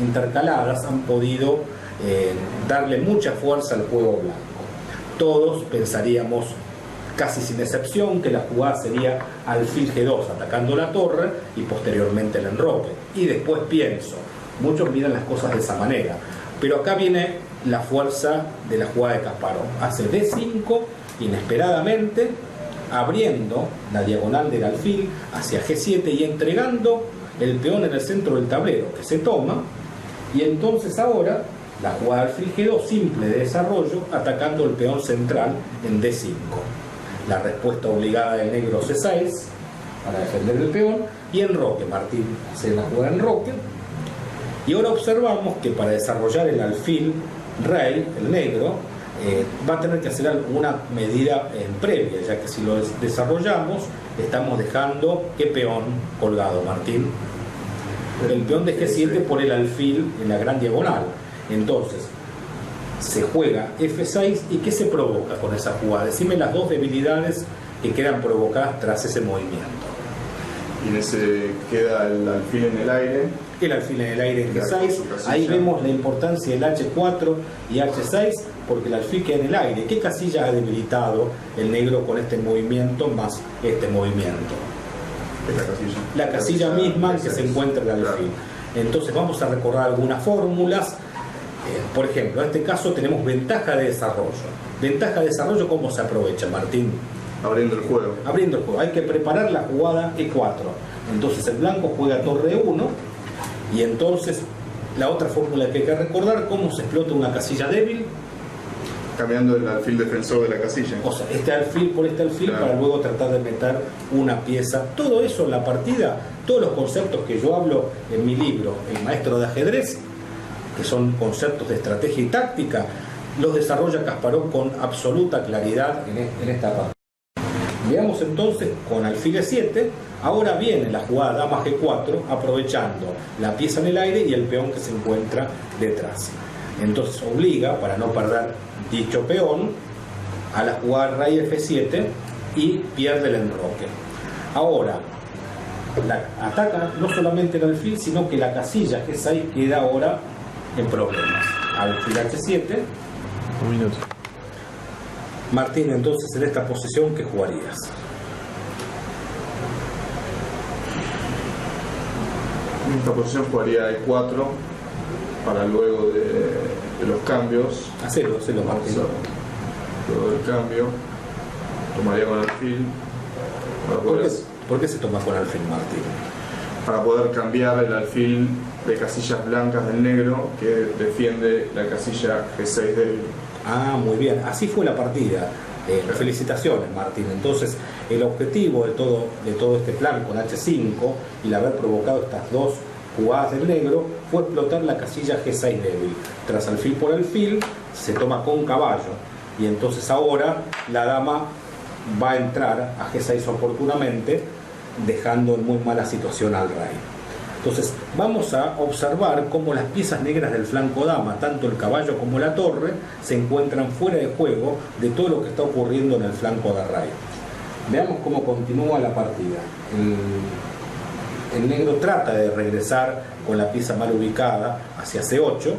intercaladas han podido darle mucha fuerza al juego blanco. Todos pensaríamos, casi sin excepción, que la jugada sería alfil G2 atacando la torre y posteriormente el enroque. Y después pienso, muchos miran las cosas de esa manera, pero acá viene la fuerza de la jugada de Kasparov. Hace D5 inesperadamente, abriendo la diagonal del alfil hacia G7 y entregando el peón en el centro del tablero, que se toma, y entonces ahora la jugada alfil G2 simple de desarrollo, atacando el peón central en D5. la respuesta obligada del negro C6 para defender el peón, y enroque. Martín hace la jugada en enroque. Y ahora observamos que para desarrollar el alfil rey, el negro, va a tener que hacer alguna medida previa, ya que si lo desarrollamos, estamos dejando ¿qué peón colgado, Martín? El peón de G7 por el alfil en la gran diagonal. Entonces, se juega F6, ¿y qué se provoca con esa jugada? Decime las dos debilidades que quedan provocadas tras ese movimiento. Y en ese queda el alfil en el aire. El alfil en el aire en G6, ahí vemos la importancia del H4 y H6, porque el alfil queda en el aire. ¿Qué casilla ha debilitado el negro con este movimiento más este movimiento? La casilla misma en que se encuentra el alfil. Entonces vamos a recordar algunas fórmulas. Por ejemplo, en este caso tenemos ventaja de desarrollo. Ventaja de desarrollo, ¿cómo se aprovecha, Martín? Abriendo el juego. Abriendo el juego. Hay que preparar la jugada E4. Entonces el blanco juega torre 1, y entonces la otra fórmula que hay que recordar, ¿cómo se explota una casilla débil? Cambiando el alfil defensor de la casilla. O sea, este alfil por este alfil, claro, para luego tratar de meter una pieza. Todo eso en la partida, todos los conceptos que yo hablo en mi libro, El Maestro de Ajedrez, que son conceptos de estrategia y táctica, los desarrolla Kasparov con absoluta claridad en esta parte. Veamos entonces con alfil E7, ahora viene la jugada dama G4, aprovechando la pieza en el aire y el peón que se encuentra detrás. Entonces obliga, para no perder dicho peón, a la jugada rey F7 y pierde el enroque. Ahora, ataca no solamente el alfil, sino que la casilla G6 queda ahora en problemas. Alfil H7. Un minuto. Martín, entonces en esta posición, ¿qué jugarías? En esta posición jugaría E4 para luego de los cambios. Hacelo, Martín. Luego del cambio, tomaría con alfil. ¿Por qué se toma con alfil, Martín? Para poder cambiar el alfil de casillas blancas del negro que defiende la casilla G6 débil. Ah, muy bien. Así fue la partida. Felicitaciones, Martín. Entonces, el objetivo de todo este plan con H5 y el haber provocado estas dos jugadas del negro fue explotar la casilla G6 débil. Tras alfil por alfil, se toma con caballo. Y entonces ahora la dama va a entrar a G6 oportunamente, dejando en muy mala situación al rey. Entonces vamos a observar cómo las piezas negras del flanco dama, tanto el caballo como la torre, se encuentran fuera de juego de todo lo que está ocurriendo en el flanco de rey. Veamos cómo continúa la partida. El negro trata de regresar con la pieza mal ubicada hacia C8,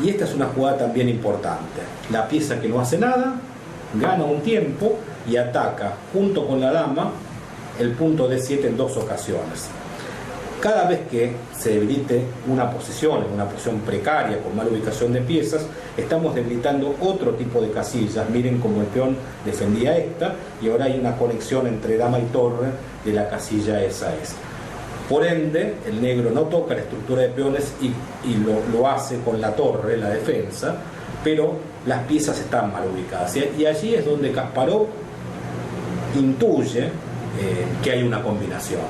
y esta es una jugada también importante. La pieza que no hace nada gana un tiempo y ataca junto con la dama el punto D7 en dos ocasiones. Cada vez que se debilite una posición precaria con mala ubicación de piezas, estamos debilitando otro tipo de casillas. Miren cómo el peón defendía esta, y ahora hay una conexión entre dama y torre de la casilla esa. Por ende, el negro no toca la estructura de peones y lo hace con la torre, la defensa, pero las piezas están mal ubicadas. Y allí es donde Kasparov intuye que hay una combinación.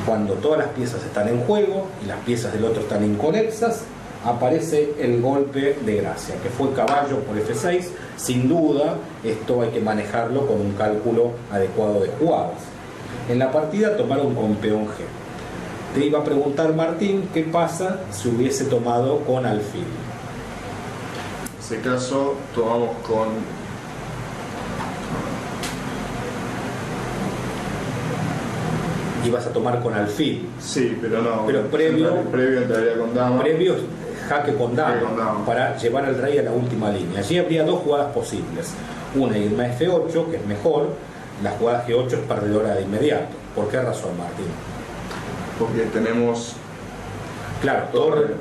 Cuando todas las piezas están en juego y las piezas del otro están inconexas, aparece el golpe de gracia, que fue caballo por F6. Sin duda, esto hay que manejarlo con un cálculo adecuado de jugadas. En la partida tomaron con peón G. Te iba a preguntar, Martín, ¿qué pasa si hubiese tomado con alfil? En ese caso, tomamos con Ibas a tomar con alfil. Sí, pero no. Pero previo entraría con dama. Previo jaque con dama para llevar al rey a la última línea. Allí habría dos jugadas posibles. Una, irme a F8, que es mejor. La jugada G8 es perdedora de inmediato. ¿Por qué razón, Martín? Porque tenemos... Claro,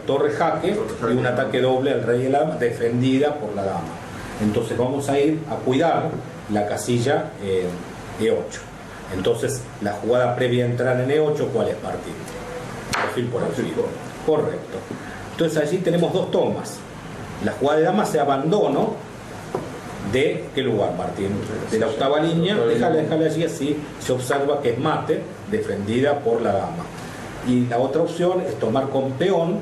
torre jaque y un ataque doble al rey y la dama, defendida por la dama. Entonces vamos a ir a cuidar la casilla E8. Entonces, la jugada previa a entrar en E8, ¿cuál es, Martín? Alfil por alfil. Correcto. Entonces allí tenemos dos tomas. La jugada de dama se abandonó ¿De qué lugar, Martín? De la octava línea. Déjala allí, así se observa que es mate, defendida por la dama. Y la otra opción es tomar con peón,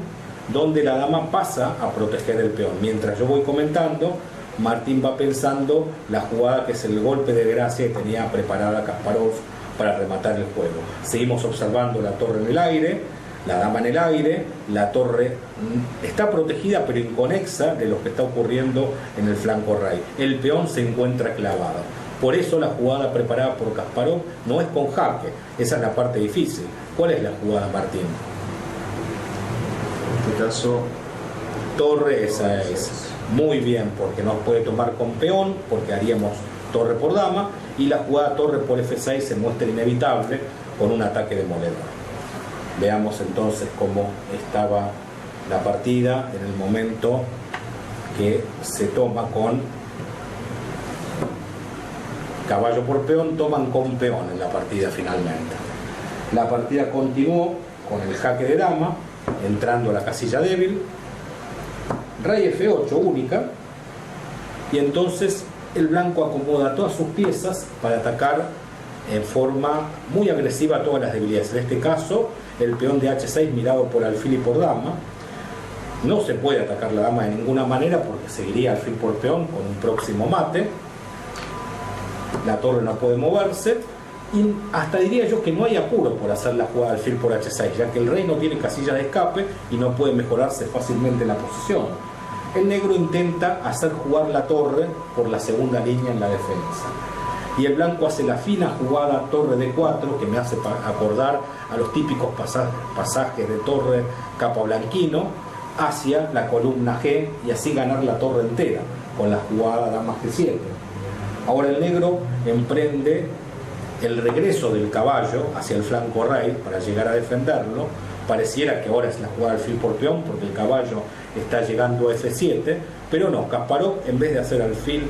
donde la dama pasa a proteger el peón. Mientras yo voy comentando, Martín va pensando la jugada que es el golpe de gracia que tenía preparada Kasparov para rematar el juego. Seguimos observando la torre en el aire, la dama en el aire, la torre está protegida pero inconexa de lo que está ocurriendo en el flanco rey. El peón se encuentra clavado. Por eso la jugada preparada por Kasparov no es con jaque, esa es la parte difícil. ¿Cuál es la jugada, Martín? En este caso, torre, esa es. Muy bien, porque no puede tomar con peón, porque haríamos torre por dama, y la jugada torre por F6 se muestra inevitable con un ataque demoledor. Veamos entonces cómo estaba la partida en el momento que se toma con caballo por peón, toman con peón en la partida finalmente. La partida continuó con el jaque de dama, entrando a la casilla débil, rey F8 única, y entonces el blanco acomoda todas sus piezas para atacar en forma muy agresiva todas las debilidades. En este caso, el peón de H6 mirado por alfil y por dama. No se puede atacar la dama de ninguna manera porque seguiría alfil por peón con un próximo mate. La torre no puede moverse. Y hasta diría yo que no hay apuro por hacer la jugada alfil por H6, ya que el rey no tiene casilla de escape y no puede mejorarse fácilmente la posición. El negro intenta hacer jugar la torre por la segunda línea en la defensa. Y el blanco hace la fina jugada torre D4, que me hace acordar a los típicos pasajes de torre capablanquino hacia la columna G, y así ganar la torre entera con la jugada dama G7. Ahora el negro emprende el regreso del caballo hacia el flanco rey para llegar a defenderlo. Pareciera que ahora es la jugada alfil por peón porque el caballo está llegando a F7, pero no, Kasparov, en vez de hacer alfil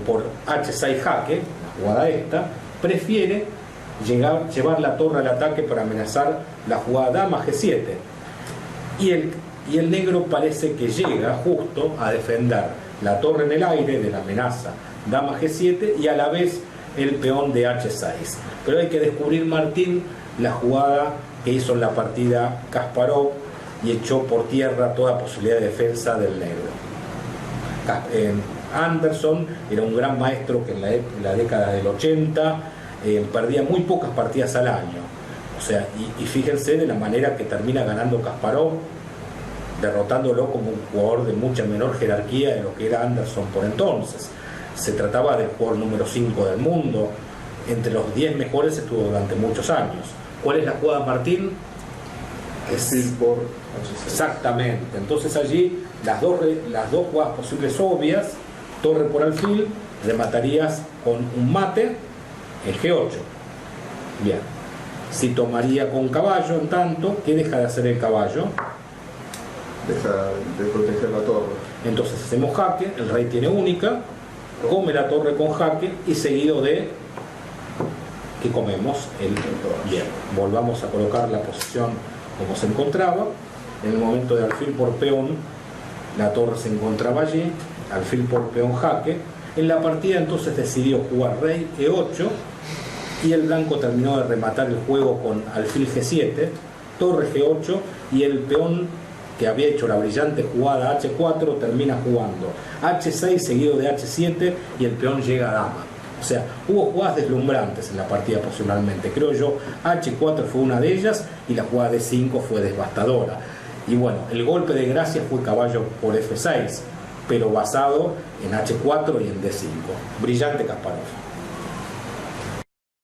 por H6 jaque, la jugada esta, prefiere llevar la torre al ataque para amenazar la jugada dama G7, y el negro parece que llega justo a defender la torre en el aire de la amenaza dama G7 y a la vez el peón de H6. Pero hay que descubrir, Martín, la jugada que hizo en la partida Kasparov y echó por tierra toda posibilidad de defensa del negro. Anderson era un gran maestro que en la década del 80 perdía muy pocas partidas al año. O sea, y fíjense de la manera que termina ganando Kasparov, derrotándolo como un jugador de mucha menor jerarquía de lo que era Anderson por entonces. Se trataba del jugador número 5 del mundo, entre los 10 mejores estuvo durante muchos años. ¿Cuál es la jugada, Martín? alfil por H6. Exactamente. Entonces allí las dos jugadas posibles obvias, torre por alfil, rematarías con un mate en G8. Bien. Si tomaría con caballo, en tanto, ¿qué deja de hacer el caballo? Deja de proteger la torre. Entonces hacemos jaque, el rey tiene única, come la torre con jaque y seguido de que comemos el bien. Volvamos a colocar la posición como se encontraba. En el momento de alfil por peón, la torre se encontraba allí, alfil por peón jaque. En la partida entonces decidió jugar rey E8 y el blanco terminó de rematar el juego con alfil G7, torre G8, y el peón que había hecho la brillante jugada H4 termina jugando H6 seguido de H7 y el peón llega a dama. O sea, hubo jugadas deslumbrantes en la partida posicionalmente. Creo yo, H4 fue una de ellas y la jugada D5 fue devastadora. Y bueno, el golpe de gracia fue caballo por F6, pero basado en H4 y en D5. Brillante Kasparov.